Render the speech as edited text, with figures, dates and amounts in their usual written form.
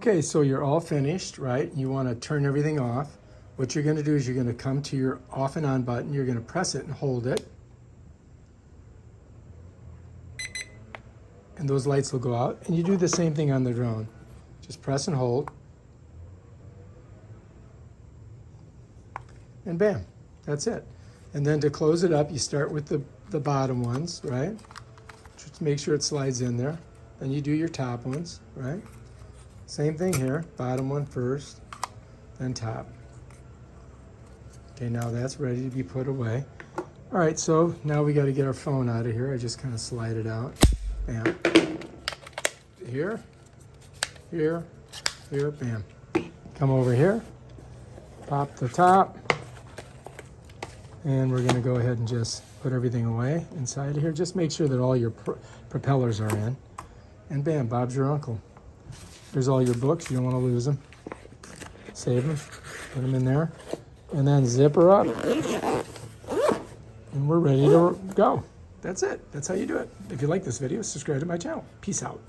Okay, so you're all finished, right? You want to turn everything off. What you're going to do is you're going to come to your off and on button. You're going to press it and hold it. And those lights will go out. And you do the same thing on the drone. Just press and hold. And bam, that's it. And then to close it up, you start with the bottom ones, right? Just make sure it slides in there. Then you do your top ones, right? Same thing here, bottom one first, then top. Okay, now that's ready to be put away. All right, so now we got to get our phone out of here. I just kind of slide it out. Bam. Here, here, here, bam. Come over here, pop the top, and we're gonna go ahead and just put everything away inside of here. Just make sure that all your propellers are in. And bam, Bob's your uncle. There's all your books, you don't wanna lose them. Save them, put them in there, and then zip her up. And we're ready to go. That's it, that's how you do it. If you like this video, subscribe to my channel. Peace out.